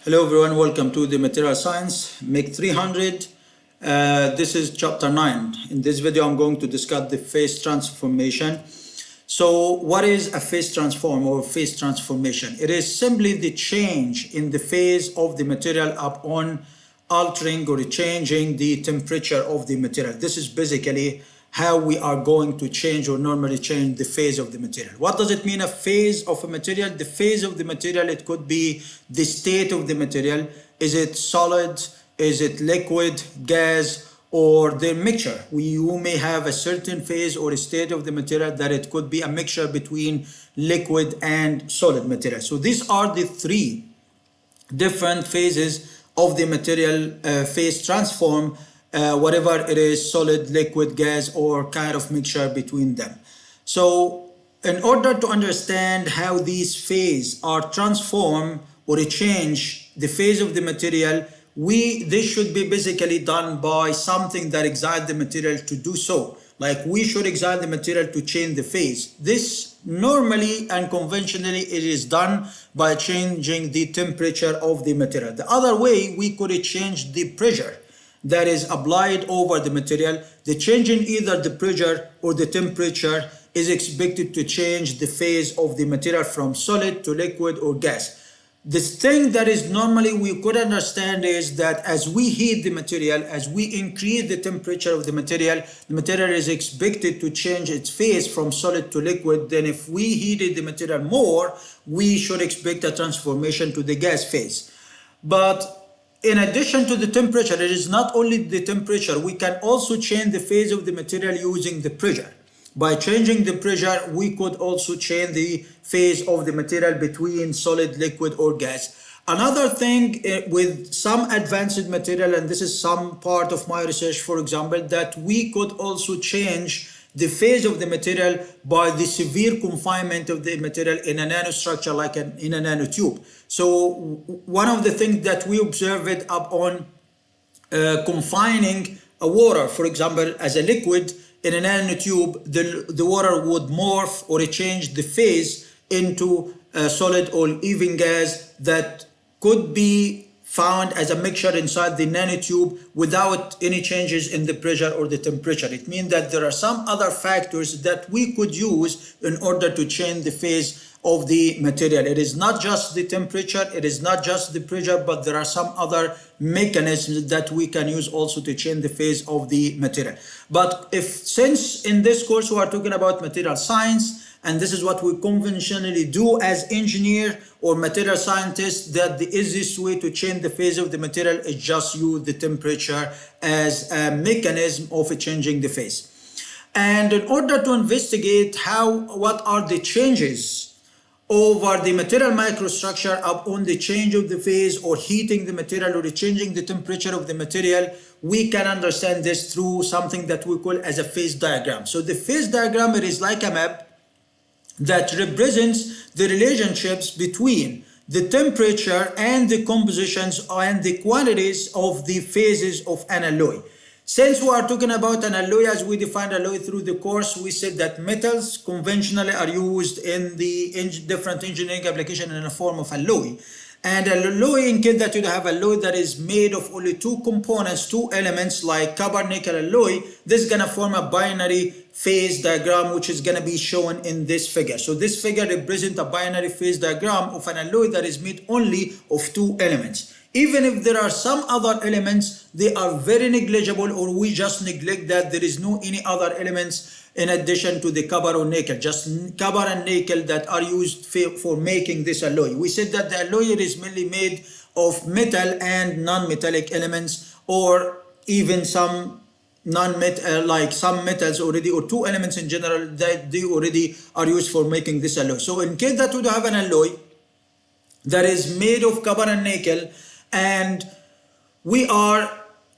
Hello everyone, welcome to the Material Science MIG 300. This is chapter 9. In this video I'm going to discuss the phase transformation. So what is a phase transform or phase transformation? It is simply the change in the phase of the material upon altering or changing the temperature of the material. This is basically how we are going to change or normally change the phase of the material. What does it mean, a phase of a material? The phase of the material, it could be the state of the material. Is it solid? Is it liquid, gas, or the mixture? You may have a certain phase or a state of the material that it could be a mixture between liquid and solid material. So these are the three different phases of the material phase transform, whatever it is, solid, liquid, gas, or kind of mixture between them. So in order to understand how these phases are transformed or change the phase of the material, this should be basically done by something that excites the material to do so. Like we should excite the material to change the phase. This normally and conventionally it is done by changing the temperature of the material. The other way, we could change the pressure that is applied over the material. The change in either the pressure or the temperature is expected to change the phase of the material from solid to liquid or gas. The thing that is normally we could understand is that as we heat the material, as we increase the temperature of the material is expected to change its phase from solid to liquid. Then if we heated the material more, we should expect a transformation to the gas phase. But in addition to the temperature, it is not only the temperature, we can also change the phase of the material using the pressure. By changing the pressure, we could also change the phase of the material between solid, liquid, or gas. Another thing with some advanced material, and this is some part of my research, for example, that we could also change the phase of the material by the severe confinement of the material in a nanostructure, like in a nanotube. So one of the things that we observed upon confining a water, for example, as a liquid, in a nanotube, the water would morph or change the phase into a solid or even gas that could be found as a mixture inside the nanotube without any changes in the pressure or the temperature. It means that there are some other factors that we could use in order to change the phase of the material. It is not just the temperature, it is not just the pressure, but there are some other mechanisms that we can use also to change the phase of the material. But since in this course we are talking about material science, and this is what we conventionally do as engineer or material scientists, that the easiest way to change the phase of the material is just use the temperature as a mechanism of changing the phase. And in order to investigate what are the changes over the material microstructure upon the change of the phase or heating the material or changing the temperature of the material, we can understand this through something that we call as a phase diagram. So the phase diagram, it is like a map that represents the relationships between the temperature and the compositions and the quantities of the phases of an alloy. Since we are talking about an alloy, as we defined alloy through the course, we said that metals conventionally are used in the different engineering application in a form of alloy. And an alloy, in case that you have alloy that is made of only two components, two elements like copper nickel alloy, this is gonna form a binary phase diagram, which is gonna be shown in this figure. So this figure represents a binary phase diagram of an alloy that is made only of two elements. Even if there are some other elements, they are very negligible, or we just neglect that there is no any other elements in addition to the copper or nickel, just copper and nickel that are used for making this alloy. We said that the alloy is mainly made of metal and non-metallic elements, or even some non-metal, like some metals already, or two elements in general that they already are used for making this alloy. So in case that we have an alloy that is made of copper and nickel, and we are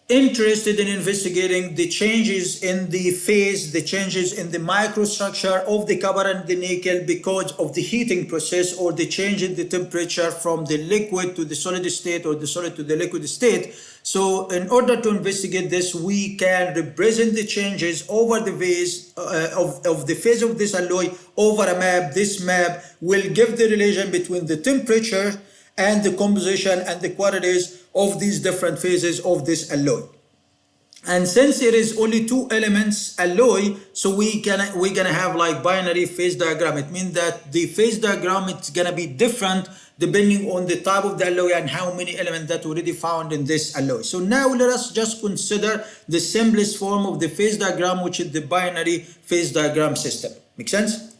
interested in investigating the changes in the phase, the changes in the microstructure of the copper and the nickel because of the heating process or the change in the temperature from the liquid to the solid state or the solid to the liquid state. So in order to investigate this, we can represent the changes over the phase of the phase of this alloy over a map. This map will give the relation between the temperature and the composition and the qualities of these different phases of this alloy. And since it is only two elements alloy, so we're gonna have like binary phase diagram. It means that the phase diagram is gonna be different depending on the type of the alloy and how many elements that already found in this alloy. So now let us just consider the simplest form of the phase diagram, which is the binary phase diagram system. Make sense?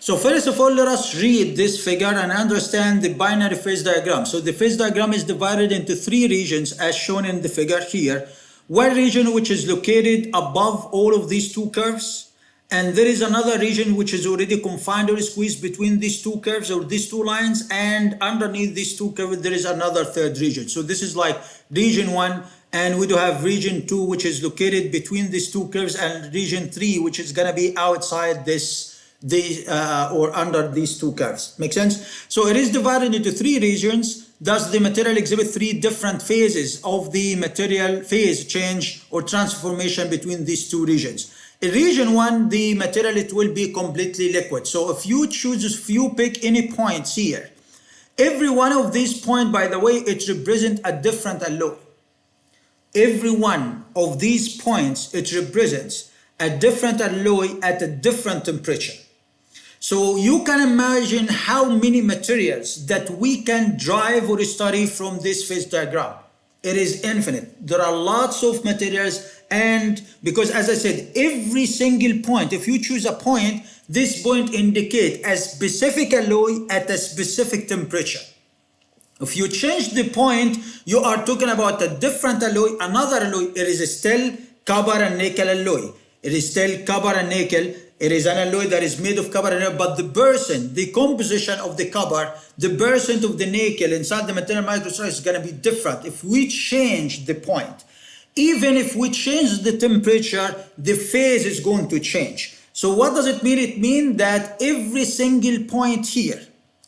So first of all, let us read this figure and understand the binary phase diagram. So the phase diagram is divided into three regions as shown in the figure here. One region which is located above all of these two curves, and there is another region which is already confined or squeezed between these two curves or these two lines, and underneath these two curves there is another third region. So this is like region 1, and we do have region 2 which is located between these two curves, and region 3 which is going to be outside this or under these two curves. Make sense? So it is divided into three regions. Thus the material exhibits three different phases of the material phase change or transformation between these two regions. In region 1, the material, it will be completely liquid. So if you pick any points here, every one of these points, by the way, it represents a different alloy. Every one of these points, it represents a different alloy at a different temperature. So you can imagine how many materials that we can drive or study from this phase diagram. It is infinite. There are lots of materials, and because as I said, every single point, if you choose a point, this point indicates a specific alloy at a specific temperature. If you change the point, you are talking about a different alloy, another alloy. It is still copper and nickel alloy. It is still copper and nickel. It is an alloy that is made of copper and nickel, but the composition of the copper, the percent of the nickel inside the material microstructure is going to be different. If we change the point, even if we change the temperature, the phase is going to change. So what does it mean? It means that every single point here,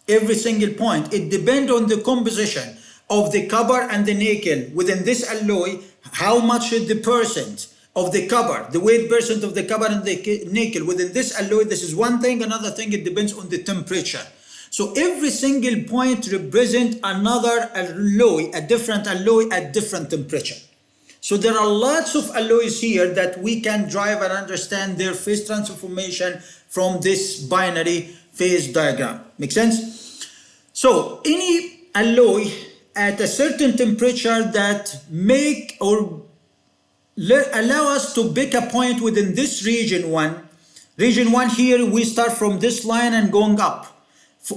every single point, it depends on the composition of the copper and the nickel within this alloy, how much is the percent of the copper, the weight percent of the copper and the nickel within this alloy. This is one thing. Another thing, it depends on the temperature. So every single point represents another alloy, a different alloy at different temperature. So there are lots of alloys here that we can drive and understand their phase transformation from this binary phase diagram. Make sense? So any alloy at a certain temperature that make or allow us to pick a point within this region 1. Region 1 here, we start from this line and going up.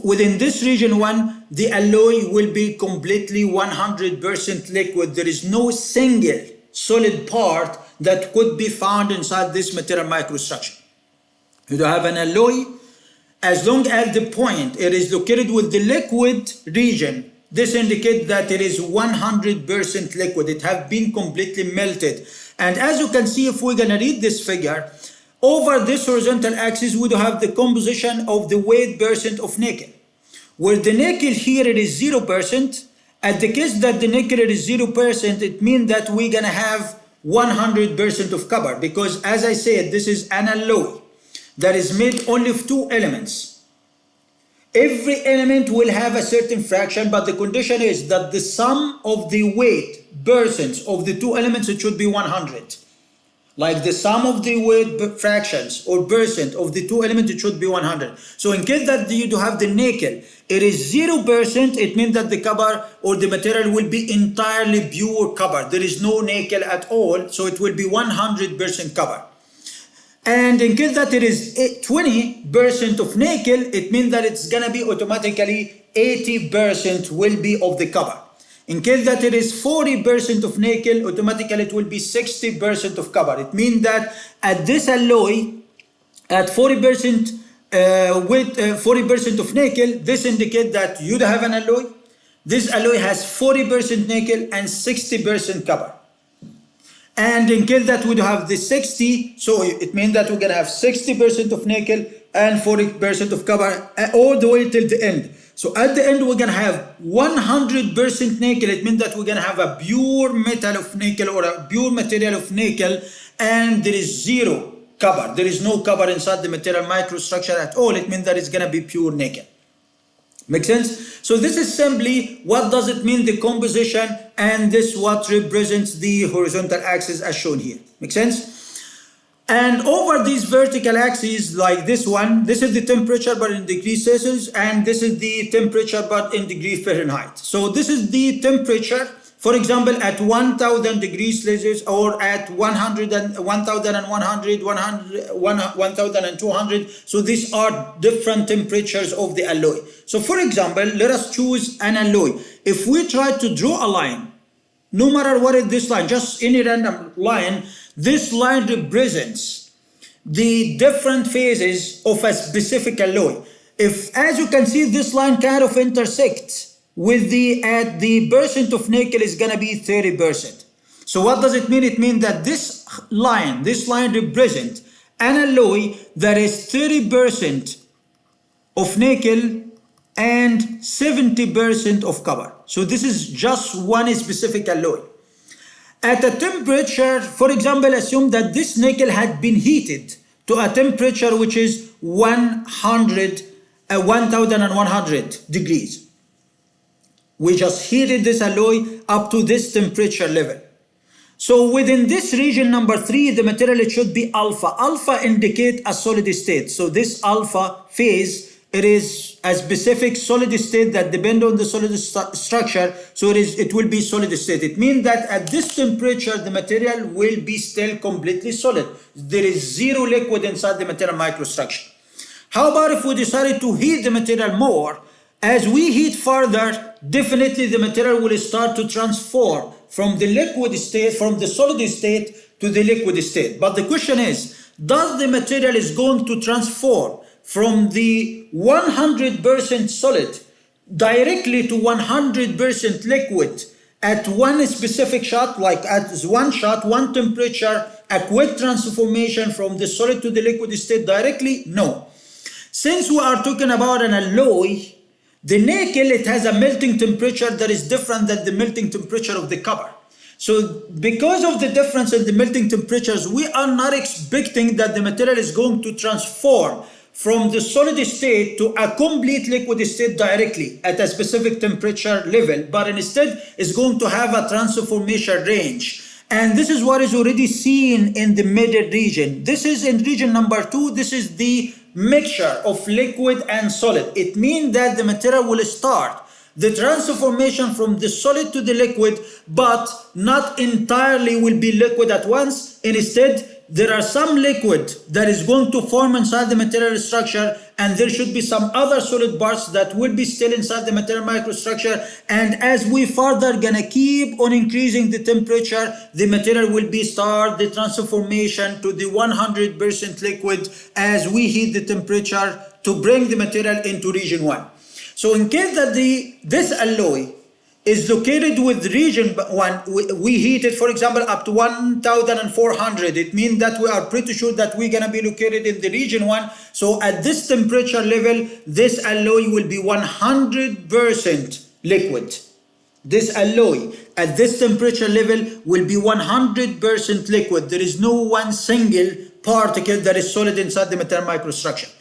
Within this region 1, the alloy will be completely 100% liquid. There is no single solid part that could be found inside this material microstructure. You have an alloy, as long as the point it is located with the liquid region, this indicates that it is 100% liquid. It has been completely melted. And as you can see, if we're going to read this figure, over this horizontal axis, we do have the composition of the weight percent of nickel. Where the nickel here, it is 0%. At the case that the nickel is 0%, it means that we're going to have 100% of copper. Because as I said, this is an alloy that is made only of two elements. Every element will have a certain fraction, but the condition is that the sum of the weight percents of the two elements, it should be 100. Like the sum of the weight fractions or percent of the two elements, it should be 100. So in case that you do have the nickel, it is 0%, it means that the copper or the material will be entirely pure copper. There is no nickel at all, so it will be 100% copper. And in case that it is 20% of nickel, it means that it's gonna be automatically 80% will be of the copper. In case that it is 40% of nickel, automatically it will be 60% of copper. It means that at this alloy, at 40% with 40% of nickel, this indicates that you have an alloy. This alloy has 40% nickel and 60% copper. And in case that we have the 60, so it means that we're going to have 60% of nickel and 40% of copper all the way till the end. So at the end, we're going to have 100% nickel. It means that we're going to have a pure metal of nickel or a pure material of nickel, and there is zero copper. There is no copper inside the material microstructure at all. It means that it's going to be pure nickel. Make sense? So this is simply what does it mean, the composition, and this what represents the horizontal axis as shown here. Make sense? And over these vertical axes like this one, this is the temperature but in degrees Celsius, and this is the temperature but in degrees Fahrenheit. So this is the temperature, for example, at 1000 degrees Celsius or at 1200. So these are different temperatures of the alloy. So for example, let us choose an alloy. If we try to draw a line, no matter what is this line, just any random line, this line represents the different phases of a specific alloy. If, as you can see, this line kind of intersects with at the percent of nickel is gonna be 30%. So what does it mean? It means that this line represents an alloy that is 30% of nickel and 70% of copper. So this is just one specific alloy. At a temperature, for example, assume that this nickel had been heated to a temperature which is 1100 degrees. We just heated this alloy up to this temperature level. So within this region number 3, the material, it should be alpha. Alpha indicate a solid state. So this alpha phase, it is a specific solid state that depend on the solid structure. So it will be solid state. It means that at this temperature, the material will be still completely solid. There is zero liquid inside the material microstructure. How about if we decided to heat the material more? As we heat further, definitely the material will start to transform from the liquid state, from the solid state to the liquid state. But the question is, does the material is going to transform from the 100% solid directly to 100% liquid at one specific shot, like at one shot, one temperature, a quick transformation from the solid to the liquid state directly? No. Since we are talking about an alloy, the nickel, it has a melting temperature that is different than the melting temperature of the copper. So because of the difference in the melting temperatures, we are not expecting that the material is going to transform from the solid state to a complete liquid state directly at a specific temperature level, but instead is going to have a transformation range. And this is what is already seen in the middle region. This is in region number 2. This is the mixture of liquid and solid. It means that the material will start the transformation from the solid to the liquid, but not entirely will be liquid at once. Instead, there are some liquid that is going to form inside the material structure, and there should be some other solid parts that will be still inside the material microstructure. And as we further gonna keep on increasing the temperature, the material will be start the transformation to the 100% liquid as we heat the temperature to bring the material into region 1. So in case that this alloy is located with region 1, we heat it, for example, up to 1400. It means that we are pretty sure that we're going to be located in the region 1. So at this temperature level, this alloy will be 100% liquid. This alloy at this temperature level will be 100% liquid. There is no one single particle that is solid inside the material microstructure.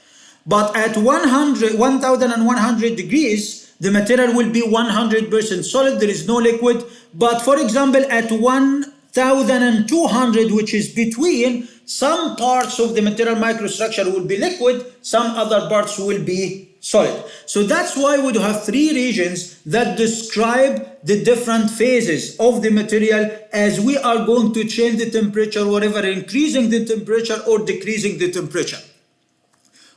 But at 1100 degrees, the material will be 100% solid. There is no liquid. But for example, at 1200, which is between, some parts of the material microstructure will be liquid, some other parts will be solid. So that's why we have 3 regions that describe the different phases of the material as we are going to change the temperature, whatever, increasing the temperature or decreasing the temperature.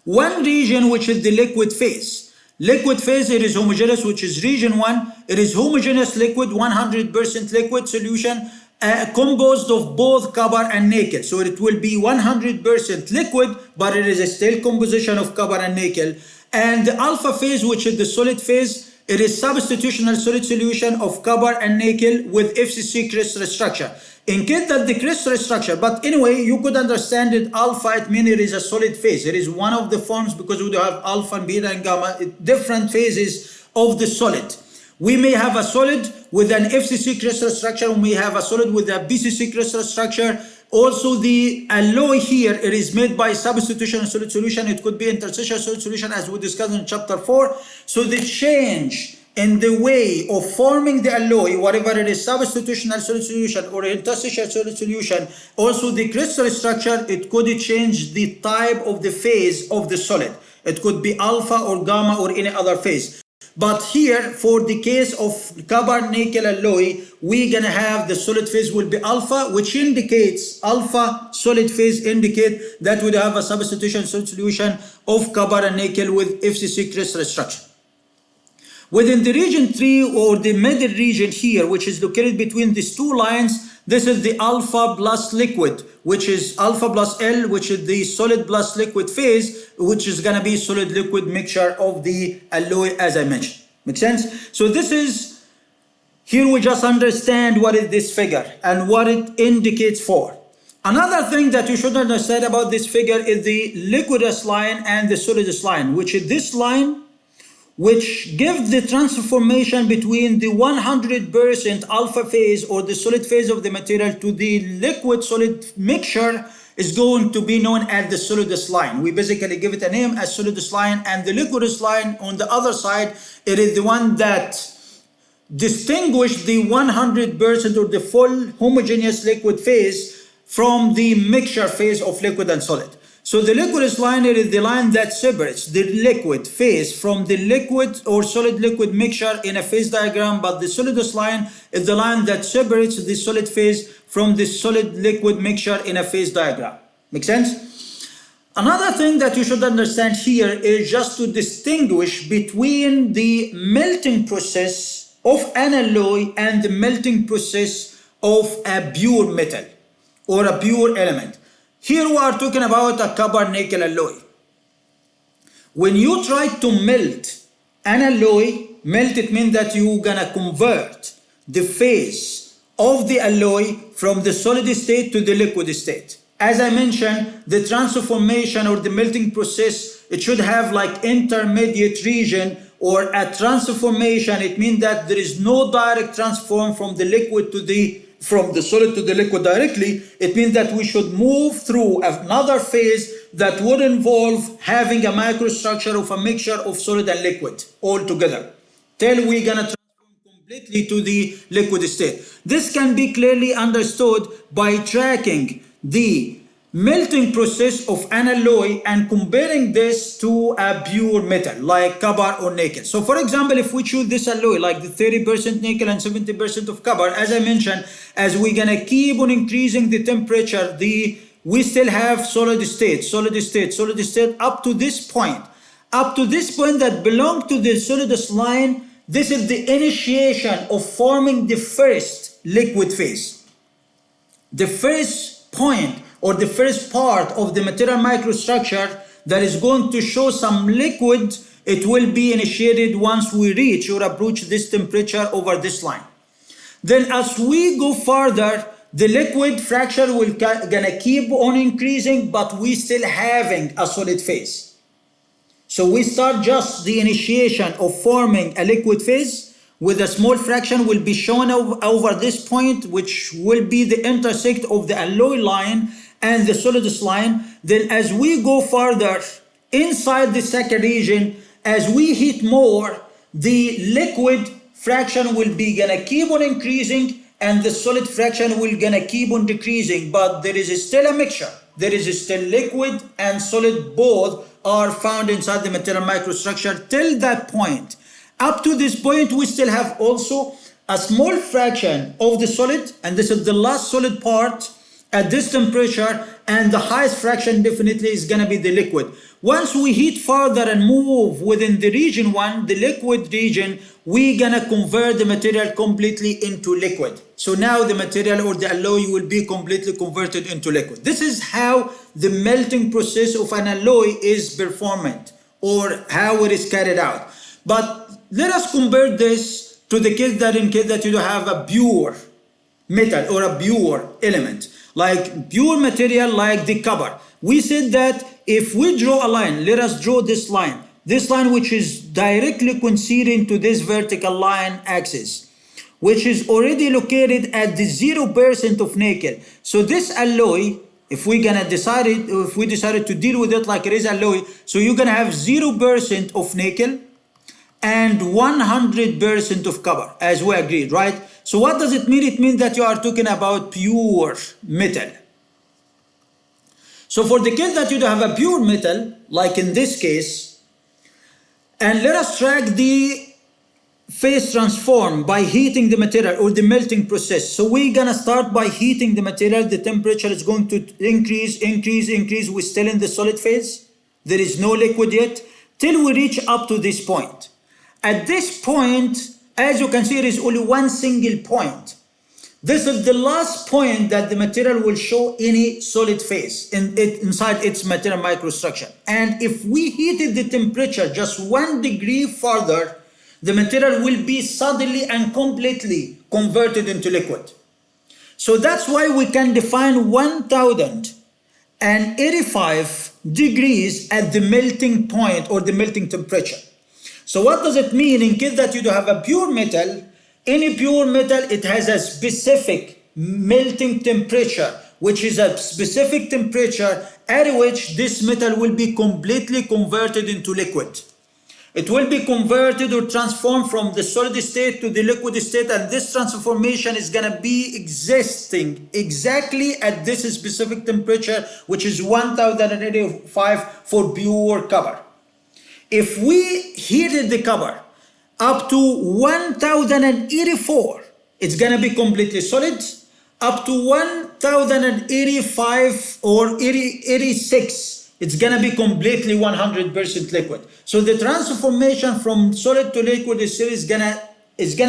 One region, which is the liquid phase. Liquid phase, it is homogeneous, which is region 1. It is homogeneous liquid, 100% liquid solution, composed of both copper and nickel. So it will be 100% liquid, but it is a still composition of copper and nickel. And the alpha phase, which is the solid phase, it is substitutional solid solution of copper and nickel with FCC crystal structure. In case that the crystal structure, but anyway, you could understand it alpha, it means it is a solid phase. It is one of the forms because we do have alpha and beta and gamma, different phases of the solid. We may have a solid with an FCC crystal structure, we may have a solid with a BCC crystal structure, Also, the alloy here, it is made by substitution in solid solution. It could be interstitial solid solution as we discussed in chapter 4. So the change in the way of forming the alloy, whatever it is, substitutional solid solution or interstitial solid solution, also the crystal structure, it could change the type of the phase of the solid. It could be alpha or gamma or any other phase. But here, for the case of copper nickel alloy, we're gonna have the solid phase will be alpha, which indicates alpha solid phase indicate that we have a substitution solid solution of copper and nickel with FCC crystal structure. Within the region 3 or the middle region here, which is located between these two lines, this is the alpha plus liquid, which is alpha plus L, which is the solid plus liquid phase, which is going to be solid liquid mixture of the alloy as I mentioned. Make sense? So this is, here we just understand what is this figure and what it indicates for. Another thing that you should understand about this figure is the liquidus line and the solidus line, which is this line, which gives the transformation between the 100% alpha phase or the solid phase of the material to the liquid solid mixture is going to be known as the solidus line. We basically give it a name as solidus line, and the liquidus line on the other side, it is the one that distinguishes the 100% or the full homogeneous liquid phase from the mixture phase of liquid and solid. So the liquidus line is the line that separates the liquid phase from the liquid or solid liquid mixture in a phase diagram, but the solidus line is the line that separates the solid phase from the solid liquid mixture in a phase diagram. Make sense? Another thing that you should understand here is just to distinguish between the melting process of an alloy and the melting process of a pure metal or a pure element. Here we are talking about a copper nickel alloy. When you try to melt an alloy, melt it means that you're gonna convert the phase of the alloy from the solid state to the liquid state. As I mentioned, the transformation or the melting process, it should have like intermediate region or a transformation. It means that there is no direct transform from the liquid to from the solid to the liquid directly. It means that we should move through another phase that would involve having a microstructure of a mixture of solid and liquid all together till we're gonna transform completely to the liquid state. This can be clearly understood by tracking the melting process of an alloy and comparing this to a pure metal like copper or nickel. So for example, if we choose this alloy like the 30% nickel and 70% of copper, as I mentioned, as we're gonna keep on increasing the temperature, we still have solid state up to this point. Up to this point that belong to the solidus line, this is the initiation of forming the first liquid phase. The first point or the first part of the material microstructure that is going to show some liquid, it will be initiated once we reach or approach this temperature over this line. Then as we go further, the liquid fraction will gonna keep on increasing, but we still having a solid phase. So we start just the initiation of forming a liquid phase with a small fraction will be shown over this point, which will be the intersect of the alloy line and the solidus line. Then as we go further inside the second region, as we heat more, the liquid fraction will be gonna keep on increasing and the solid fraction will gonna keep on decreasing, but there is still a mixture. There is still liquid and solid, both are found inside the material microstructure till that point. Up to this point, we still have also a small fraction of the solid, and this is the last solid part at this temperature, and the highest fraction definitely is gonna be the liquid. Once we heat further and move within the region 1, the liquid region, we're gonna convert the material completely into liquid. So now the material or the alloy will be completely converted into liquid. This is how the melting process of an alloy is performed or how it is carried out. But let us compare this to the case that in case that you have a pure metal or a pure element, like pure material like the copper. We said that if we draw a line, let us draw this line which is directly coinciding to this vertical line axis. which is already located at the 0% of nickel. So this alloy, if we decided to deal with it like it is alloy, so you're gonna have 0% of nickel and 100% of copper, as we agreed, right? So what does it mean? It means that you are talking about pure metal. So for the case that you have a pure metal, like in this case, and let us track the phase transform by heating the material or the melting process. So we're gonna start by heating the material. The temperature is going to increase. We're still in the solid phase. There is no liquid yet till we reach up to this point. At this point, as you can see, there is only one single point. This is the last point that the material will show any solid phase inside its material microstructure. And if we heated the temperature just 1 degree further, the material will be suddenly and completely converted into liquid. So that's why we can define 1085 degrees at the melting point or the melting temperature. So what does it mean in case that you do have a pure metal? Any pure metal, it has a specific melting temperature, which is a specific temperature at which this metal will be completely converted into liquid. It will be converted or transformed from the solid state to the liquid state, and this transformation is going to be existing exactly at this specific temperature, which is 1085 for pure copper. If we heated the copper up to 1084, it's going to be completely solid. Up to 1085 or 86, it's going to be completely 100% liquid. So the transformation from solid to liquid is going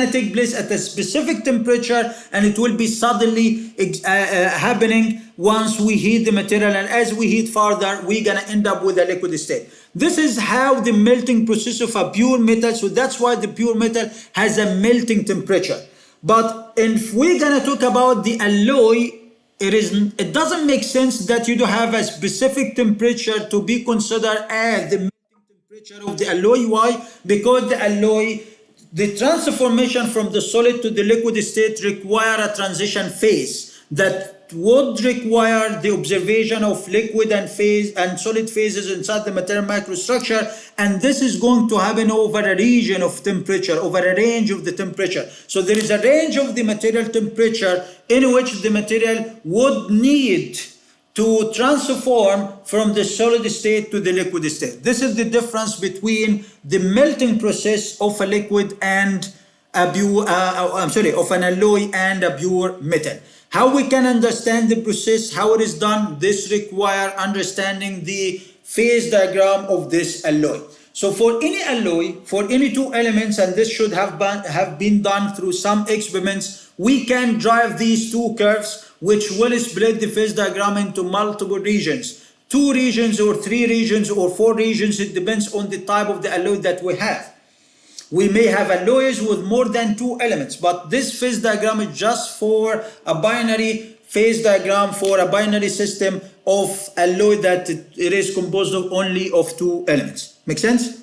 to take place at a specific temperature, and it will be suddenly happening once we heat the material. And as we heat further, we're going to end up with a liquid state. This is how the melting process of a pure metal. So that's why the pure metal has a melting temperature. But if we're going to talk about the alloy, it doesn't make sense that you do have a specific temperature to be considered as the melting temperature of the alloy. Why? Because the alloy, the transformation from the solid to the liquid state require a transition phase that would require the observation of liquid and phase and solid phases inside the material microstructure, and this is going to happen over a region of temperature, over a range of the temperature. So there is a range of the material temperature in which the material would need to transform from the solid state to the liquid state. This is the difference between the melting process of a liquid and a pure, of an alloy and a pure metal. How we can understand the process, how it is done, this require understanding the phase diagram of this alloy. So for any alloy, for any two elements, and this should have been done through some experiments, we can drive these two curves which will split the phase diagram into multiple regions. 2 regions or 3 regions or 4 regions, it depends on the type of the alloy that we have. We may have alloys with more than 2 elements, but this phase diagram is just for a binary phase diagram for a binary system of alloy that it is composed of only of 2 elements. Make sense?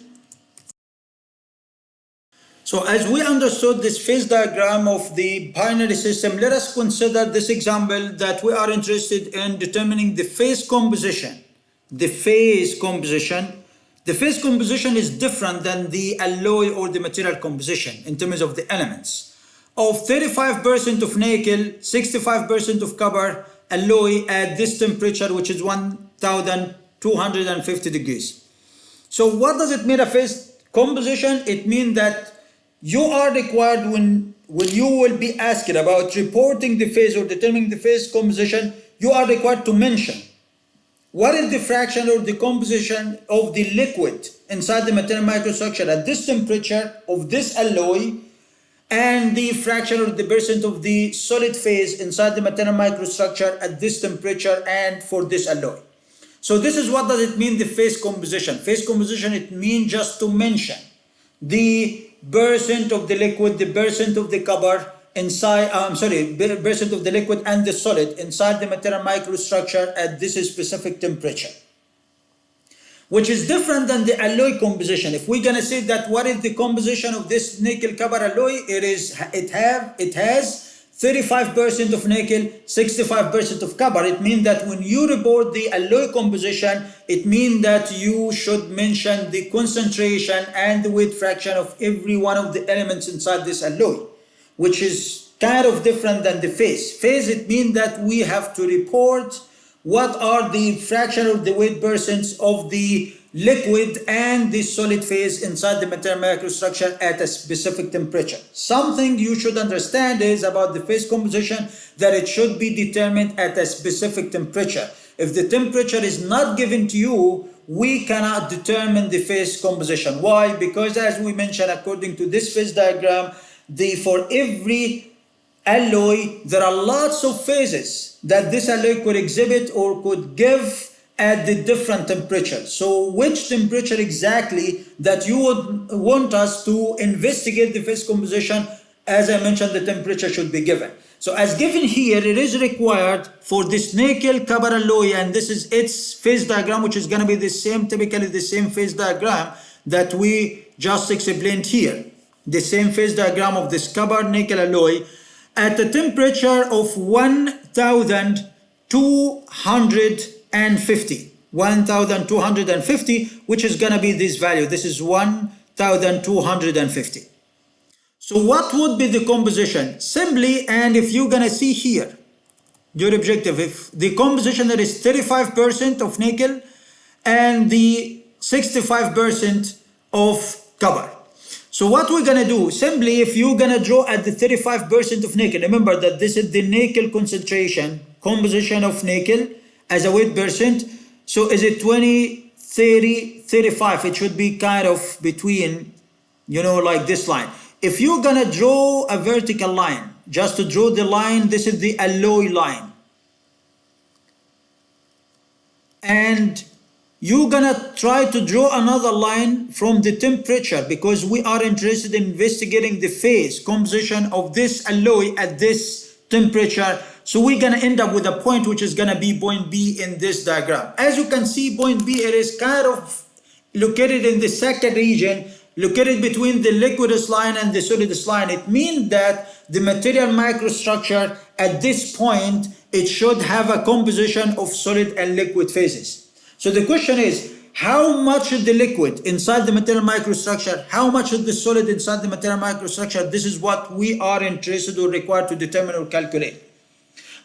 So as we understood this phase diagram of the binary system, let us consider this example that we are interested in determining the phase composition. The phase composition is different than the alloy or the material composition in terms of the elements. Of 35% of nickel, 65% of copper alloy at this temperature, which is 1250 degrees. So what does it mean, a phase composition? It means that you are required when you will be asked about reporting the phase or determining the phase composition, you are required to mention what is the fraction or the composition of the liquid inside the material microstructure at this temperature of this alloy, and the fraction or the percent of the solid phase inside the material microstructure at this temperature and for this alloy. So this is what does it mean, the phase composition. Phase composition, it means just to mention the percent of the liquid, the percent of the copper inside, percent of the liquid and the solid inside the material microstructure at this specific temperature. which is different than the alloy composition. If we're gonna say that what is the composition of this nickel copper alloy, it has 35% of nickel, 65% of copper. It means that when you report the alloy composition, it means that you should mention the concentration and the weight fraction of every one of the elements inside this alloy, which is kind of different than the phase. Phase, it means that we have to report what are the fraction of the weight percents of the liquid and the solid phase inside the material microstructure at a specific temperature. Something you should understand is about the phase composition, that it should be determined at a specific temperature. If the temperature is not given to you, we cannot determine the phase composition. Why? Because as we mentioned, according to this phase diagram, for every alloy, there are lots of phases that this alloy could exhibit or could give at the different temperatures. So which temperature exactly that you would want us to investigate the phase composition? As I mentioned, the temperature should be given. So as given here, it is required for this nickel copper alloy, and this is its phase diagram, which is going to be the same, typically the same phase diagram that we just explained here. The same phase diagram of this copper nickel alloy at a temperature of 1250, which is going to be this value. This is 1250. So what would be the composition? Simply, and if you're going to see here, your objective, if the composition that is 35% of nickel and the 65% of copper. So what we're going to do, simply if you're going to draw at the 35% of nickel, remember that this is the nickel concentration, composition of nickel as a weight percent. So is it 20, 30, 35? It should be kind of between, like this line. If you're going to draw a vertical line, just to draw the line, this is the alloy line. And you're gonna try to draw another line from the temperature, because we are interested in investigating the phase composition of this alloy at this temperature. So we're gonna end up with a point which is gonna be point B in this diagram. As you can see, point B, it is kind of located in the second region, located between the liquidus line and the solidus line. It means that the material microstructure at this point, it should have a composition of solid and liquid phases. So the question is, how much is the liquid inside the material microstructure? How much is the solid inside the material microstructure? This is what we are interested or required to determine or calculate.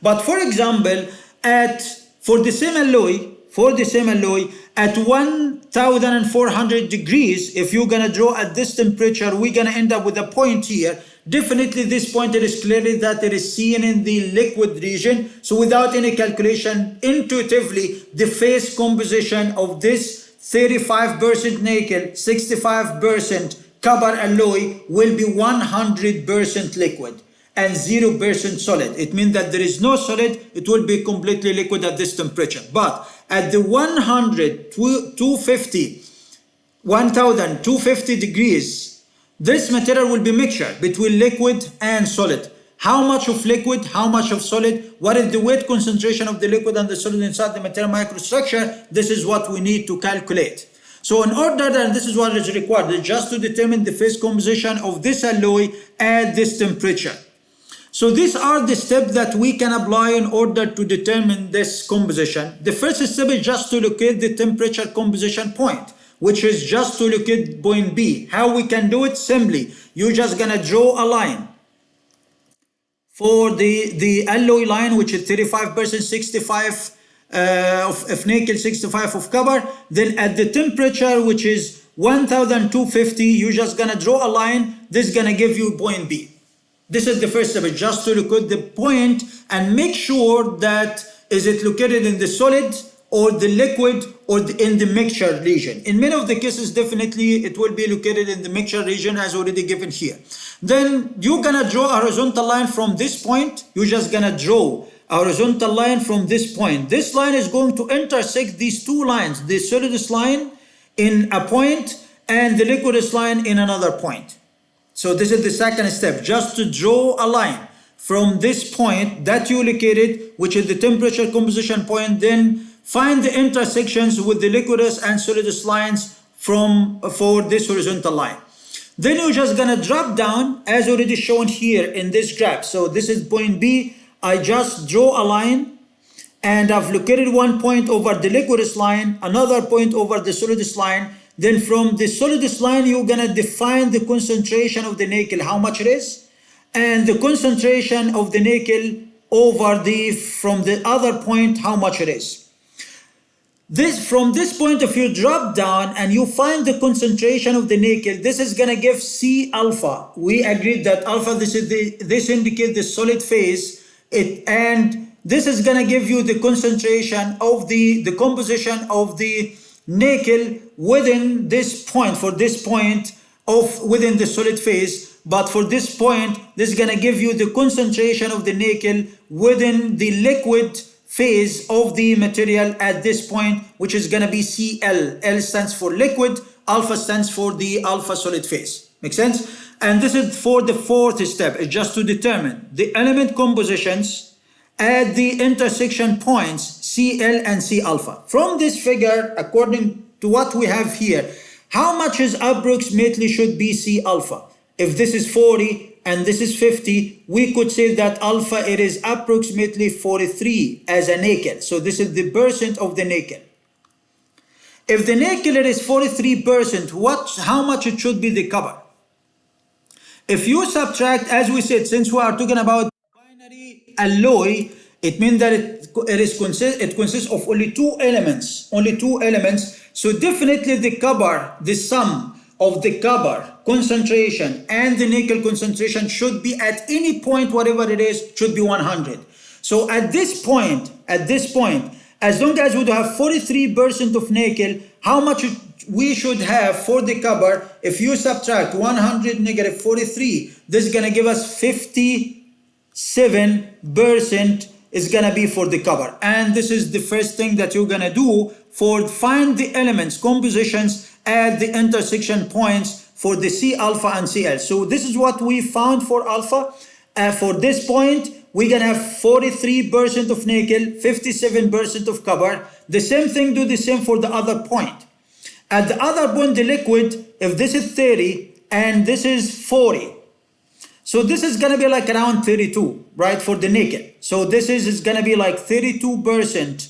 But for example, for the same alloy, at 1400 degrees, if you're gonna draw at this temperature, we're gonna end up with a point here. Definitely this point, it is clearly that it is seen in the liquid region. So without any calculation, intuitively, the phase composition of this 35% nickel, 65% copper alloy will be 100% liquid and 0% solid. It means that there is no solid, it will be completely liquid at this temperature. But at the 1250 degrees, this material will be mixture between liquid and solid. How much of liquid, how much of solid, what is the weight concentration of the liquid and the solid inside the material microstructure? This is what we need to calculate. So in order, and this is what is required, just to determine the phase composition of this alloy at this temperature. So these are the steps that we can apply in order to determine this composition. The first step is just to locate the temperature composition point, which is just to locate point B. How we can do it? Simply, you're just gonna draw a line for the alloy line, which is 35%, 65 of nickel, 65 of copper. Then at the temperature, which is 1250, you're just gonna draw a line. This is gonna give you point B. This is the first step, just to locate the point and make sure that is it located in the solid or the liquid or in the mixture region. In many of the cases, definitely it will be located in the mixture region as already given here. Then you're gonna draw a horizontal line from this point. You're just gonna draw a horizontal line from this point. This line is going to intersect these two lines, the solidus line in a point and the liquidus line in another point. So this is the second step, just to draw a line from this point that you located, which is the temperature composition point. Then find the intersections with the liquidus and solidus lines for this horizontal line. Then you're just gonna drop down as already shown here in this graph. So this is point B. I just draw a line and I've located one point over the liquidus line, another point over the solidus line. Then from the solidus line, you're gonna define the concentration of the nickel, how much it is, and the concentration of the nickel over from the other point, how much it is. From this point of view, drop down and you find the concentration of the nickel. This is gonna give C alpha. We agreed that alpha, this indicates the solid phase, and this is gonna give you the concentration of the composition of the nickel within this point, for this point within the solid phase. But for this point, this is gonna give you the concentration of the nickel within the liquid phase of the material at this point, which is going to be Cl. L stands for liquid, alpha stands for the alpha solid phase. Make sense? And this is for the fourth step. It's just to determine the element compositions at the intersection points Cl and C alpha. From this figure, according to what we have here, how much is approximately should be C alpha? If this is 40 and this is 50, we could say that alpha, it is approximately 43 as a nickel. So this is the percent of the nickel. If the nickel it is 43%, how much it should be the copper? If you subtract, as we said, since we are talking about binary alloy, it means that it consists of only two elements. So definitely the copper, the sum of the copper concentration and the nickel concentration should be at any point, whatever it is, should be 100. So at this point, as long as we do have 43% of nickel, how much we should have for the copper? If you subtract 100 negative 43, this is gonna give us 57% is gonna be for the copper. And this is the first thing that you're gonna do for find the elements compositions at the intersection points for the C alpha and Cl. So this is what we found for alpha. For this point, we're gonna have 43% of nickel, 57% of copper. The same thing, do the same for the other point. At the other point, the liquid, if this is 30 and this is 40, so this is gonna be like around 32, right, for the nickel. So this is gonna be like 32%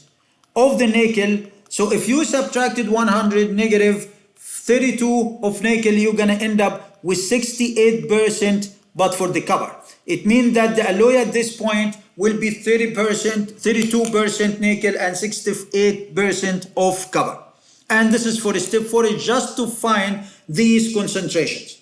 of the nickel. So if you subtracted 100 negative 32 of nickel, you're gonna end up with 68%, but for the copper. It means that the alloy at this point will be 32% nickel and 68% of copper. And this is for step 4, just to find these concentrations,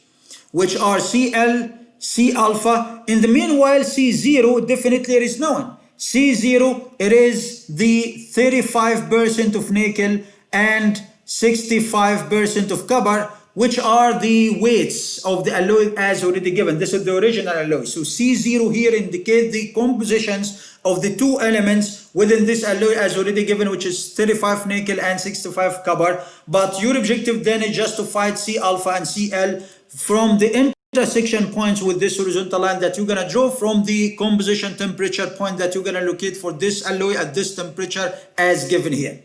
which are Cl, C alpha. In the meanwhile, C0 definitely is known. C0, it is the 35% of nickel and 65% of copper, which are the weights of the alloy as already given. This is the original alloy. So C0 here indicates the compositions of the two elements within this alloy as already given, which is 35 nickel and 65 copper. But your objective then is just to find C alpha and Cl from the intersection points with this horizontal line that you're gonna draw from the composition temperature point that you're gonna locate for this alloy at this temperature as given here.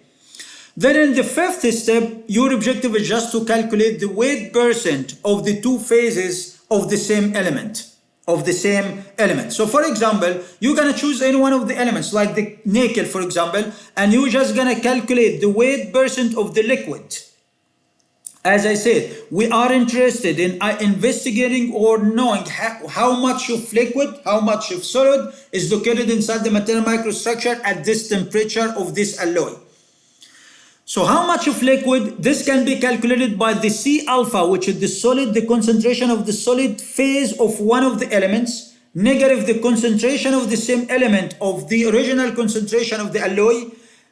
Then in the fifth step, your objective is just to calculate the weight percent of the two phases of the same element. So for example, you're gonna choose any one of the elements like the nickel, for example, and you're just gonna calculate the weight percent of the liquid. As I said, we are interested in investigating or knowing how much of liquid, how much of solid is located inside the material microstructure at this temperature of this alloy. So how much of liquid? This can be calculated by the C alpha, which is the concentration of the solid phase of one of the elements, negative the concentration of the same element of the original concentration of the alloy,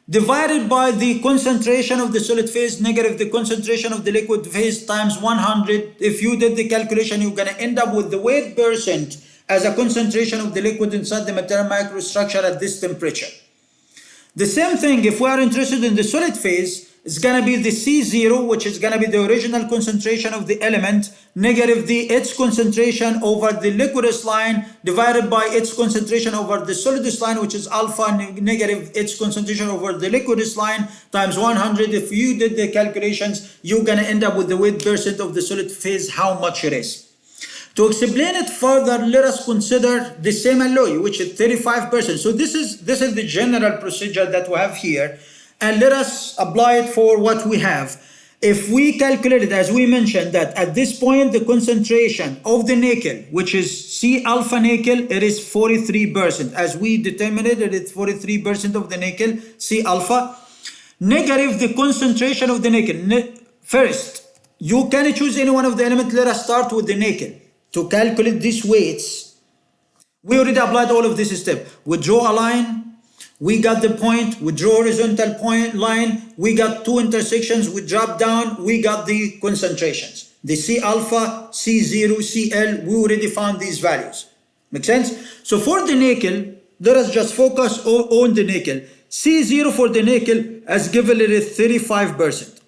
divided by the concentration of the solid phase, negative the concentration of the liquid phase times 100. If you did the calculation, you're gonna end up with the weight percent as a concentration of the liquid inside the material microstructure at this temperature. The same thing, if we are interested in the solid phase, is going to be the C0, which is going to be the original concentration of the element, negative the its concentration over the liquidus line divided by its concentration over the solidus line, which is alpha, negative its concentration over the liquidus line, times 100. If you did the calculations, you're going to end up with the weight percent of the solid phase, how much it is. To explain it further, let us consider the same alloy, which is 35%. So this is the general procedure that we have here. And let us apply it for what we have. If we calculate it, as we mentioned, that at this point, the concentration of the nickel, which is C alpha nickel, it is 43%. As we determined it, it's 43% of the nickel, C alpha. Negative the concentration of the nickel. First, you can choose any one of the elements. Let us start with the nickel. To calculate these weights, we already applied all of this step. We draw a line. We got the point, we draw horizontal point line, we got two intersections, we drop down, we got the concentrations. The C alpha, C0, CL, we already found these values. Make sense? So for the nickel, let us just focus on the nickel. C0 for the nickel has given it 35%.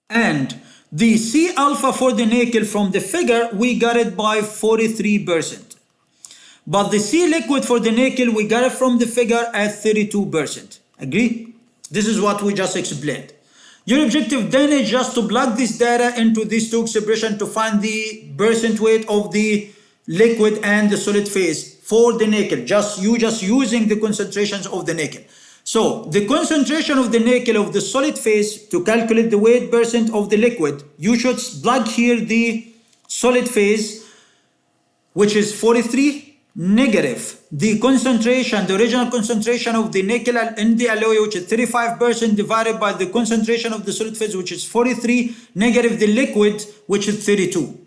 And the C alpha for the nickel from the figure, we got it by 43%. But the C liquid for the nickel, we got it from the figure at 32%. Agree? This is what we just explained. Your objective then is just to plug this data into these two expressions to find the percent weight of the liquid and the solid phase for the nickel. Just using the concentrations of the nickel. So the concentration of the nickel of the solid phase, to calculate the weight percent of the liquid, you should plug here the solid phase, which is 43, negative the concentration, the original concentration of the nickel in the alloy, which is 35%, divided by the concentration of the solid phase, which is 43, negative the liquid, which is 32.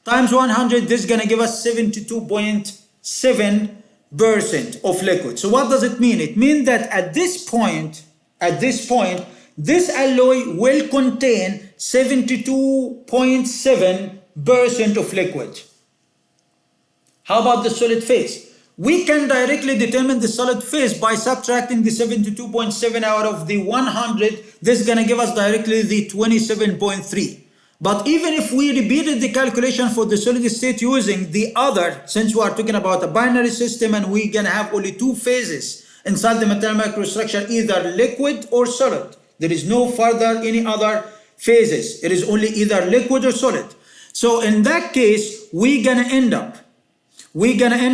Times 100, this is going to give us 72.7% of liquid. So what does it mean? It means that at this point, this alloy will contain 72.7% of liquid. How about the solid phase? We can directly determine the solid phase by subtracting the 72.7 out of the 100. This is going to give us directly the 27.3. But even if we repeated the calculation for the solid state using the other, since we are talking about a binary system and we're going to have only two phases inside the material microstructure, either liquid or solid. There is no further any other phases. It is only either liquid or solid. So in that case, we're going to end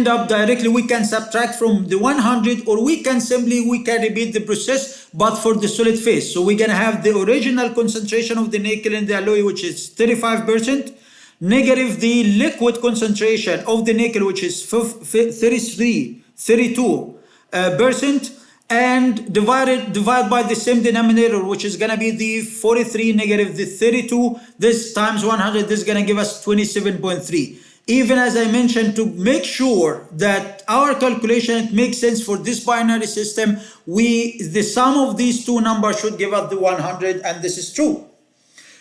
up directly, we can subtract from the 100, or we can repeat the process, but for the solid phase. So we're going to have the original concentration of the nickel in the alloy, which is 35%, negative the liquid concentration of the nickel, which is 32%, and divide by the same denominator, which is going to be the 43 negative the 32. This times 100, this is going to give us 27.3. Even as I mentioned, to make sure that our calculation makes sense for this binary system, the sum of these two numbers should give us the 100, and this is true.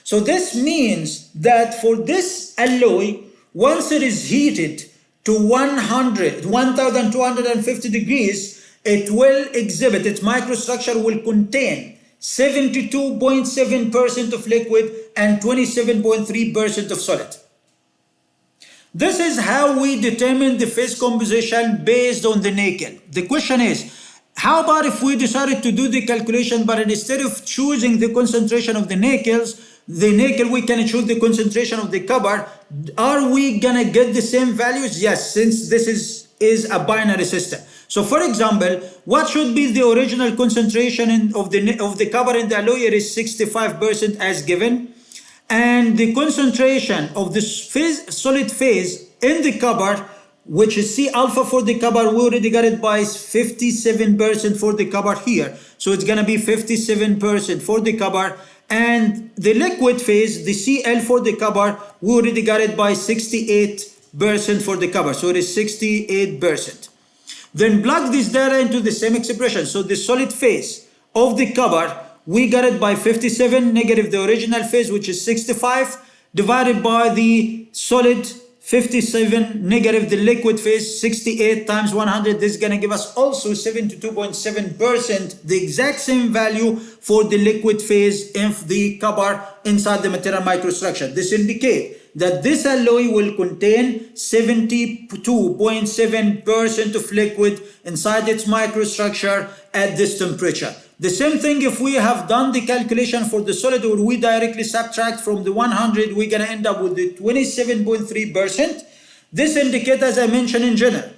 So this means that for this alloy, once it is heated to 1250 degrees, it will exhibit, its microstructure will contain 72.7% of liquid and 27.3% of solid. This is how we determine the phase composition based on the nickel. The question is, how about if we decided to do the calculation, but instead of choosing the concentration of the nickel, we can choose the concentration of the copper? Are we gonna get the same values? Yes, since this is a binary system. So for example, what should be the original concentration of the copper in the alloy? It is 65% as given. And the concentration of the solid phase in the copper, which is C alpha for the copper, we already got it by 57% for the copper here. So it's going to be 57% for the copper. And the liquid phase, the Cl for the copper, we already got it by 68% for the copper. So it is 68%. Then plug this data into the same expression. So the solid phase of the copper, we got it by 57, negative the original phase, which is 65, divided by the solid 57 negative the liquid phase, 68 times 100, this is going to give us also 72.7%, the exact same value for the liquid phase of the copper inside the material microstructure. This indicates that this alloy will contain 72.7% of liquid inside its microstructure at this temperature. The same thing if we have done the calculation for the solid, or we directly subtract from the 100, we're going to end up with the 27.3%. This indicates, as I mentioned in general,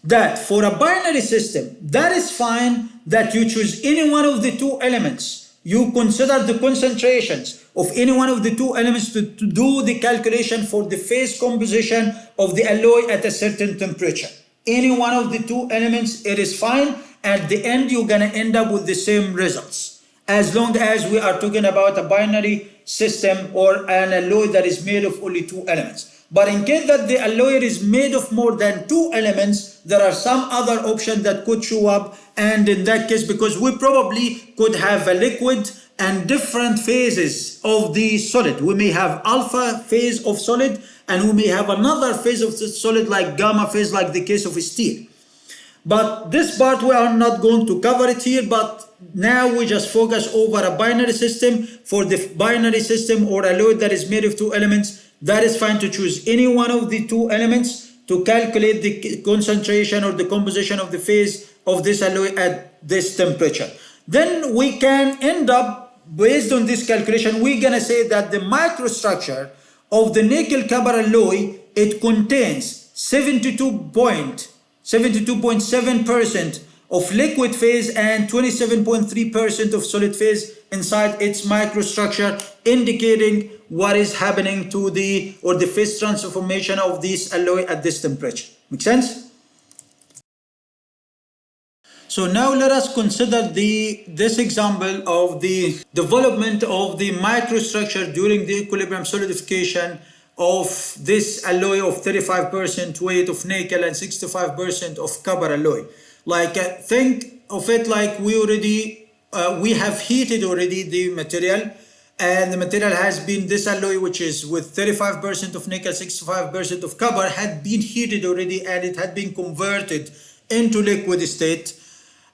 that for a binary system, that is fine that you choose any one of the two elements. You consider the concentrations of any one of the two elements to do the calculation for the phase composition of the alloy at a certain temperature. Any one of the two elements, it is fine. At the end, you're going to end up with the same results, as long as we are talking about a binary system or an alloy that is made of only two elements. But in case that the alloy is made of more than two elements, there are some other options that could show up. And in that case, because we probably could have a liquid and different phases of the solid. We may have alpha phase of solid, and we may have another phase of the solid like gamma phase, like the case of steel. But this part we are not going to cover it here, but now we just focus over a binary system. For the binary system or alloy that is made of two elements, that is fine to choose any one of the two elements to calculate the concentration or the composition of the phase of this alloy at this temperature. Then we can end up, based on this calculation, we're gonna say that the microstructure of the nickel copper alloy, it contains 72.7% of liquid phase and 27.3% of solid phase inside its microstructure, indicating what is happening to the phase transformation of this alloy at this temperature. Make sense? So now let us consider this example of the development of the microstructure during the equilibrium solidification of this alloy of 35% weight of nickel and 65% of copper alloy. Like think of it like we have heated already the material, and the material has been, this alloy which is with 35% of nickel, 65% of copper, had been heated already, and it had been converted into liquid state.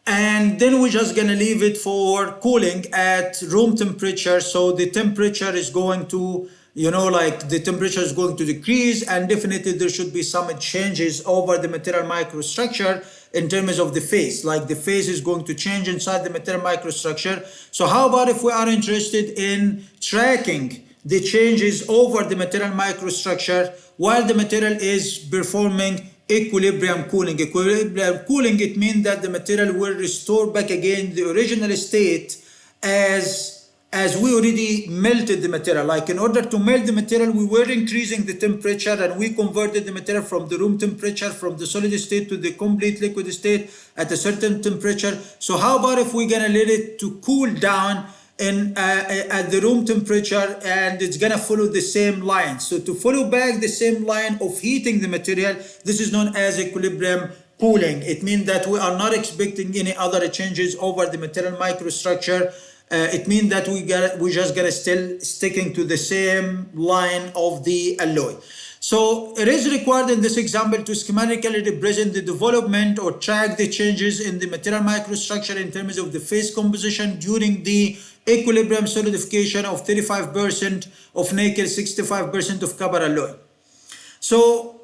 And then we're just gonna leave it for cooling at room temperature. So the temperature is going to, the temperature is going to decrease, and definitely there should be some changes over the material microstructure in terms of the phase. Like the phase is going to change inside the material microstructure. So how about if we are interested in tracking the changes over the material microstructure while the material is performing equilibrium cooling? Equilibrium cooling, it means that the material will restore back again the original state as we already melted the material. Like in order to melt the material, we were increasing the temperature, and we converted the material from the room temperature, from the solid state to the complete liquid state at a certain temperature. So how about if we're gonna let it to cool down at the room temperature, and it's gonna follow the same line. So to follow back the same line of heating the material, this is known as equilibrium cooling. It means that we are not expecting any other changes over the material microstructure. It means that we just gotta still sticking to the same line of the alloy. So it is required in this example to schematically represent the development or track the changes in the material microstructure in terms of the phase composition during the equilibrium solidification of 35% of nickel, 65% of copper alloy. So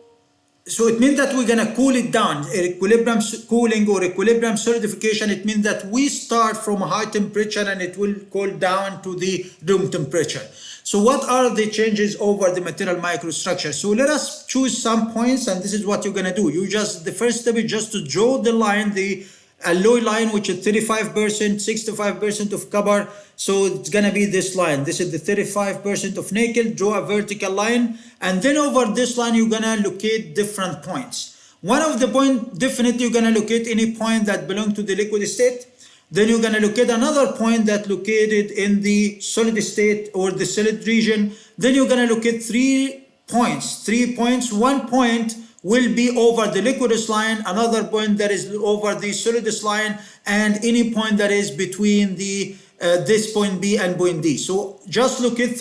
it means that we're gonna cool it down. Equilibrium cooling or equilibrium solidification, it means that we start from a high temperature and it will cool down to the room temperature. So what are the changes over the material microstructure? So let us choose some points, and this is what you're gonna do. The first step is just to draw the line, the alloy line, which is 35%, 65% of copper. So it's gonna be this line. This is the 35% of nickel. Draw a vertical line, and then over this line you're gonna locate different points. One of the point, definitely you're gonna locate any point that belong to the liquid state. Then you're gonna locate another point that located in the solid state or the solid region. Then you're gonna locate 3 points. One point will be over the liquidus line, another point that is over the solidus line, and any point that is between the this point B and point D. So just look at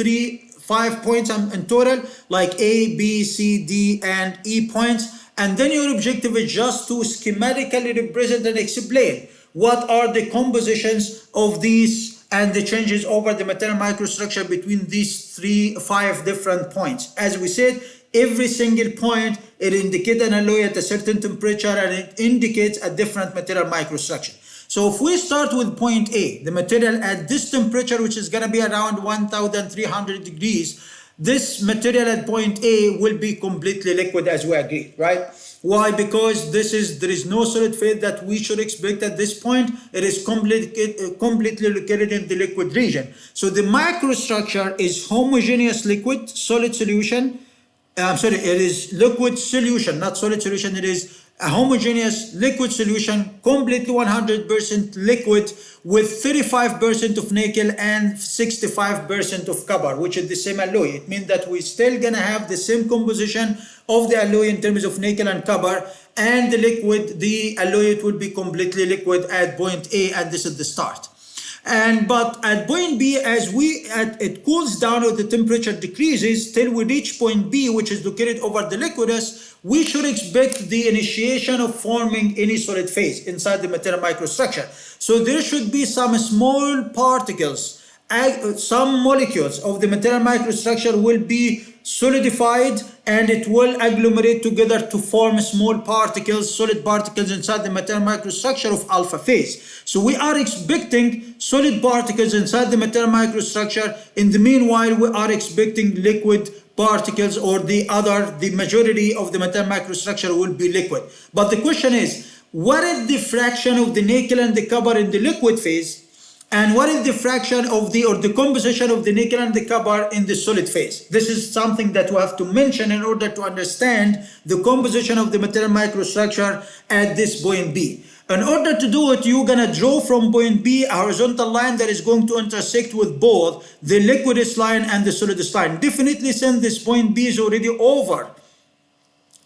5 points in total, like A, B, C, D, and E points. And then your objective is just to schematically represent and explain what are the compositions of these and the changes over the material microstructure between these 5 different points. As we said, every single point, it indicates an alloy at a certain temperature and it indicates a different material microstructure. So if we start with point A, the material at this temperature, which is going to be around 1300 degrees, this material at point A will be completely liquid, as we agreed, right? Why? Because there is no solid phase that we should expect at this point. It is completely located in the liquid region. So the microstructure is homogeneous liquid solid solution. It is liquid solution, not solid solution. It is a homogeneous liquid solution, completely 100% liquid with 35% of nickel and 65% of copper, which is the same alloy. It means that we're still gonna have the same composition of the alloy in terms of nickel and copper, and the liquid, the alloy, it will be completely liquid at point A, and this is the start. But at point B, as it cools down or the temperature decreases till we reach point B, which is located over the liquidus, we should expect the initiation of forming any solid phase inside the material microstructure. So there should be some small particles, some molecules of the material microstructure will be solidified and it will agglomerate together to form small particles, solid particles inside the material microstructure of alpha phase. So we are expecting solid particles inside the material microstructure. In the meanwhile, we are expecting liquid particles, or the majority of the material microstructure will be liquid. But the question is, what is the fraction of the nickel and the copper in the liquid phase? And what is the fraction of the composition of the nickel and the copper in the solid phase? This is something that we have to mention in order to understand the composition of the material microstructure at this point B. In order to do it, you're going to draw from point B a horizontal line that is going to intersect with both the liquidus line and the solidus line. Definitely, since this point B is already over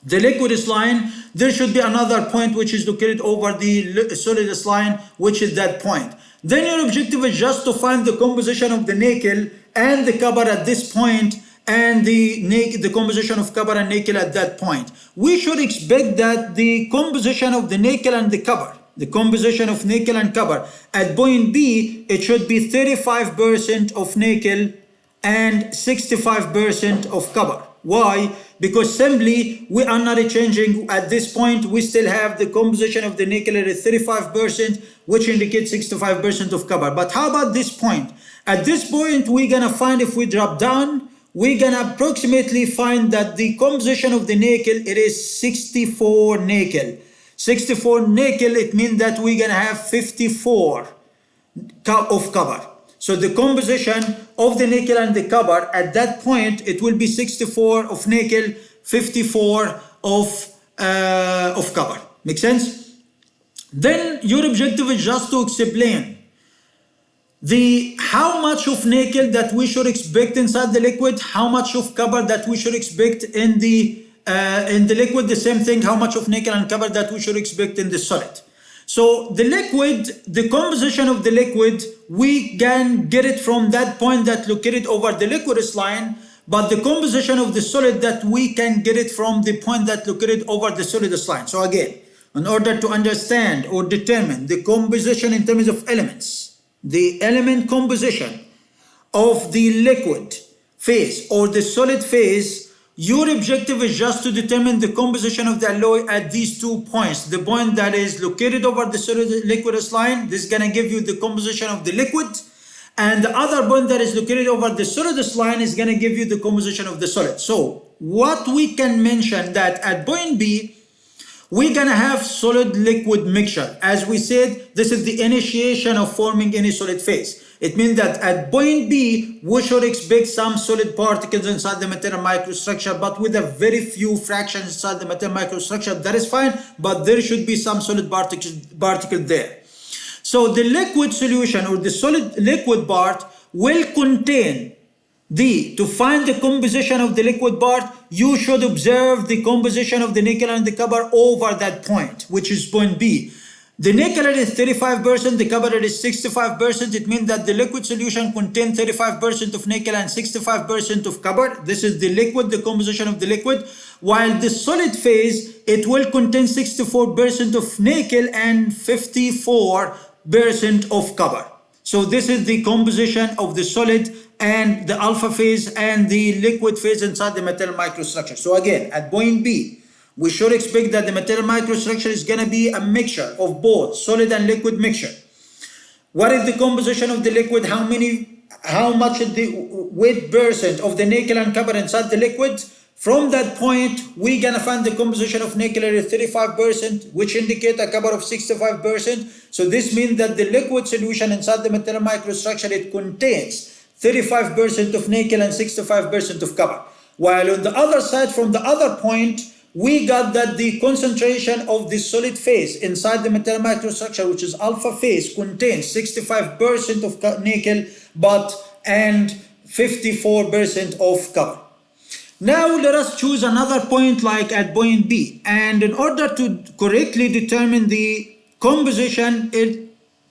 the liquidus line, there should be another point which is located over the solidus line, which is that point. Then your objective is just to find the composition of the nickel and the copper at this point, and the composition of copper and nickel at that point. We should expect that the composition of the nickel and the copper, the composition of nickel and copper at point B, it should be 35% of nickel and 65% of copper. Why? Because simply we are not changing at this point. We still have the composition of the nickel at 35%, which indicates 65% of copper. But how about this point? At this point, we're gonna find, if we drop down, we're gonna approximately find that the composition of the nickel, it is 64 nickel. 64 nickel, it means that we're gonna have 54 of copper. So the composition of the nickel and the copper at that point, it will be 64 of nickel, 54 of copper. Make sense? Then your objective is just to explain how much of nickel that we should expect inside the liquid, how much of copper that we should expect in the liquid. The same thing, how much of nickel and copper that we should expect in the solid. So the liquid, the composition of the liquid, we can get it from that point that located over the liquidus line, but the composition of the solid, that we can get it from the point that located over the solidus line. So again, in order to understand or determine the composition in terms of elements, the element composition of the liquid phase or the solid phase, your objective is just to determine the composition of the alloy at these 2 points. The point that is located over the solid liquidus line, this is going to give you the composition of the liquid. And the other point that is located over the solidus line is going to give you the composition of the solid. So what we can mention that at point B, we're going to have solid liquid mixture. As we said, this is the initiation of forming any solid phase. It means that at point B, we should expect some solid particles inside the material microstructure, but with a very few fractions inside the material microstructure. That is fine, but there should be some solid particle there. So the liquid solution or the solid liquid part will contain to find the composition of the liquid part, you should observe the composition of the nickel and the copper over that point, which is point B. The nickel is 35%, the copper is 65%. It means that the liquid solution contains 35% of nickel and 65% of copper. This is the liquid, the composition of the liquid. While the solid phase, it will contain 64% of nickel and 54% of copper. So this is the composition of the solid and the alpha phase and the liquid phase inside the metal microstructure. So again, at point B, we should expect that the material microstructure is going to be a mixture of both solid and liquid mixture. What is the composition of the liquid? How much is the weight percent of the nickel and copper inside the liquid? From that point, we're going to find the composition of nickel is 35%, which indicate a copper of 65%. So this means that the liquid solution inside the material microstructure, it contains 35% of nickel and 65% of copper. While on the other side, from the other point, we got that the concentration of the solid phase inside the metal microstructure, which is alpha phase, contains 65% of nickel and 54% of copper. Now let us choose another point like at point B. And in order to correctly determine the composition, it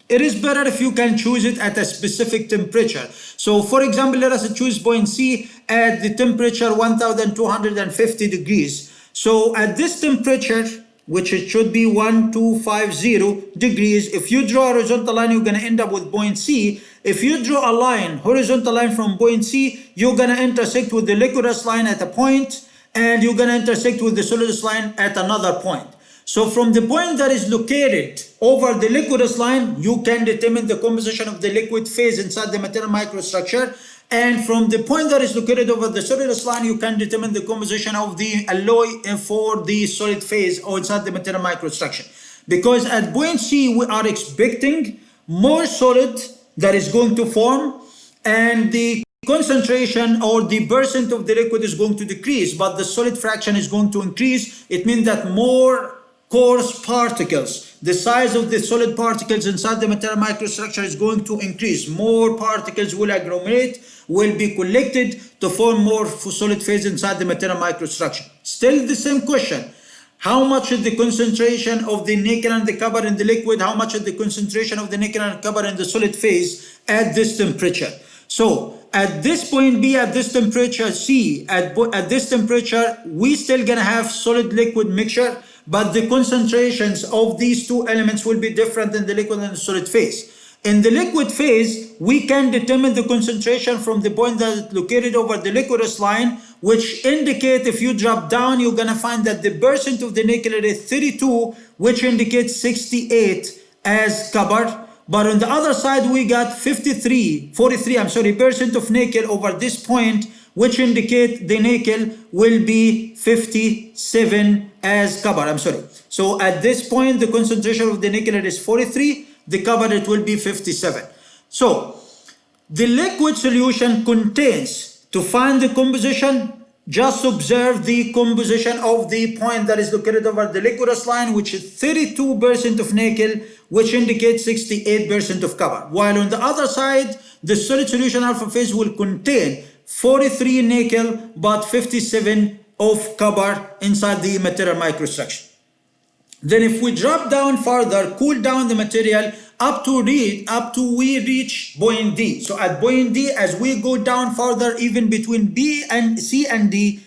is better if you can choose it at a specific temperature. So for example, let us choose point C at the temperature 1250 degrees. So at this temperature, which it should be 1250 degrees, if you draw a horizontal line, you're going to end up with point C. If you draw a line, horizontal line from point C, you're going to intersect with the liquidus line at a point, and you're going to intersect with the solidus line at another point. So from the point that is located over the liquidus line, you can determine the composition of the liquid phase inside the material microstructure. And from the point that is located over the solidus line, you can determine the composition of the alloy for the solid phase or inside the material microstructure. Because at point C, we are expecting more solid that is going to form, and the concentration or the percent of the liquid is going to decrease, but the solid fraction is going to increase. It means that more coarse particles, the size of the solid particles inside the material microstructure is going to increase. More particles will agglomerate, will be collected to form more solid phase inside the material microstructure. Still the same question. How much is the concentration of the nickel and the copper in the liquid? How much is the concentration of the nickel and copper in the solid phase at this temperature? So at this point B, at this temperature C, at this temperature, we still gonna have solid liquid mixture, but the concentrations of these two elements will be different in the liquid and the solid phase. In the liquid phase, we can determine the concentration from the point that is located over the liquidus line, which indicate if you drop down, you're gonna find that the percent of the nickel is 32, which indicates 68 as copper. But on the other side, we got 43% of nickel over this point, which indicate the nickel will be 57 as copper. So at this point, the concentration of the nickel is 43, the copper it will be 57. So the liquid solution contains, to find the composition, just observe the composition of the point that is located over the liquidus line, which is 32% of nickel, which indicates 68% of copper. While on the other side, the solid solution alpha phase will contain 43 nickel, but 57 of copper inside the material microstructure. Then if we drop down further, cool down the material up to we reach point D. So at point D, as we go down further, even between B and C and D,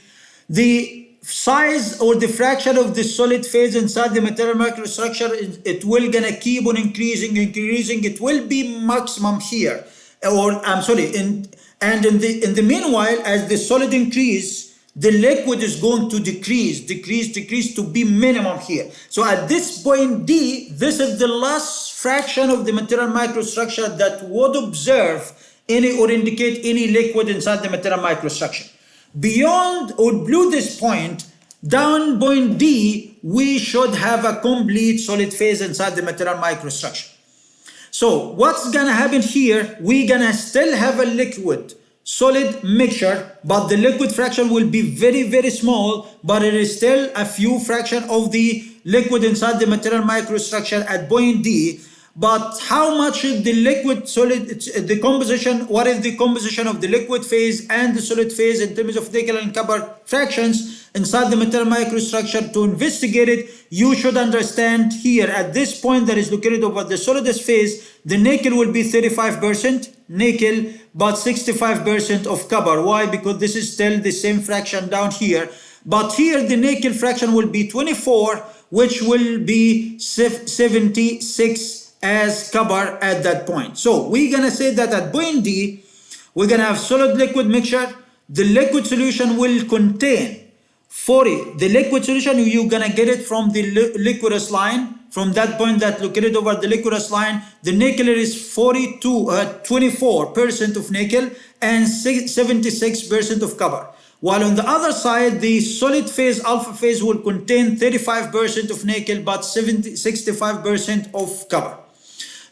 the size or the fraction of the solid phase inside the material microstructure, it will gonna keep on increasing. It will be maximum here, in the meanwhile, as the solid increase, the liquid is going to decrease to be minimum here. So at this point D, this is the last fraction of the material microstructure that would observe any or indicate any liquid inside the material microstructure. Beyond or below this point, down point D, we should have a complete solid phase inside the material microstructure. So what's gonna happen here? We're gonna still have a liquid solid mixture, but the liquid fraction will be very, very small, but it is still a few fraction of the liquid inside the material microstructure at point D. But how much is the liquid solid, the composition, what is the composition of the liquid phase and the solid phase in terms of nickel and copper fractions inside the metal microstructure? To investigate it, you should understand here at this point that is located over the solidus phase, the nickel will be 35% nickel, but 65% of copper. Why? Because this is still the same fraction down here. But here the nickel fraction will be 24, which will be 76 as copper at that point. So we're gonna say that at point D, we're gonna have solid liquid mixture. The liquid solution will contain 40. The liquid solution, you're gonna get it from the liquidus line. From that point that located over the liquidus line, the nickel is 24% of nickel and 76% of copper. While on the other side, the solid phase, alpha phase, will contain 35% of nickel but 65% of copper.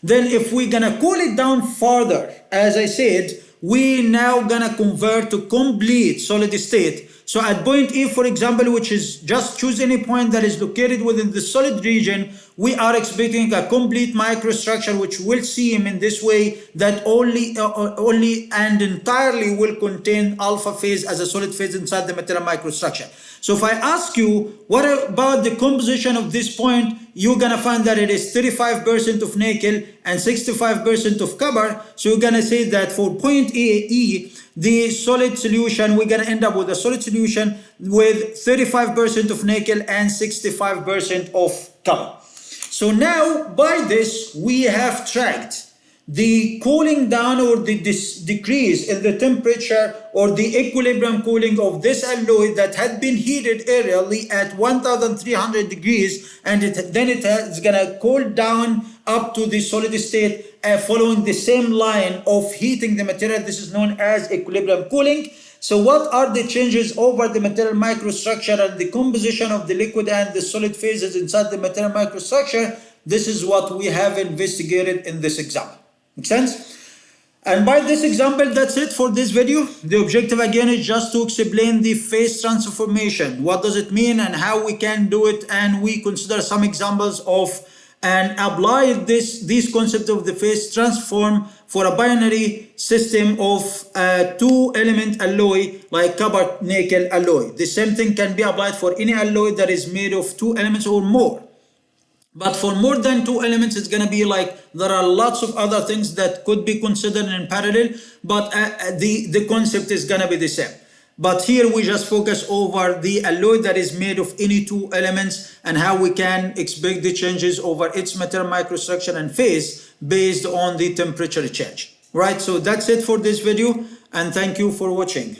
Then if we're gonna cool it down further, as I said, we now gonna convert to complete solid state. So at point E, for example, which is just choose any point that is located within the solid region, we are expecting a complete microstructure which will seem in this way that only and entirely will contain alpha phase as a solid phase inside the metal microstructure. So if I ask you, what about the composition of this point, you're gonna find that it is 35% of nickel and 65% of copper. So you're gonna say that for point E, the solid solution, we're gonna end up with a solid solution with 35% of nickel and 65% of copper. So now by this, we have tracked the cooling down or the decrease in the temperature or the equilibrium cooling of this alloy that had been heated earlier at 1300 degrees, and then it is gonna cool down up to the solid state following the same line of heating the material. This is known as equilibrium cooling. So what are the changes over the material microstructure and the composition of the liquid and the solid phases inside the material microstructure? This is what we have investigated in this example. Make sense? And by this example, that's it for this video. The objective again is just to explain the phase transformation. What does it mean and how we can do it, and we consider some examples of and apply this concept of the phase transform for a binary system of two element alloy like copper nickel alloy. The same thing can be applied for any alloy that is made of two elements or more. But for more than two elements, it's going to be like there are lots of other things that could be considered in parallel, but the concept is going to be the same. But here we just focus over the alloy that is made of any two elements and how we can expect the changes over its material microstructure and phase based on the temperature change. Right, so that's it for this video, and thank you for watching.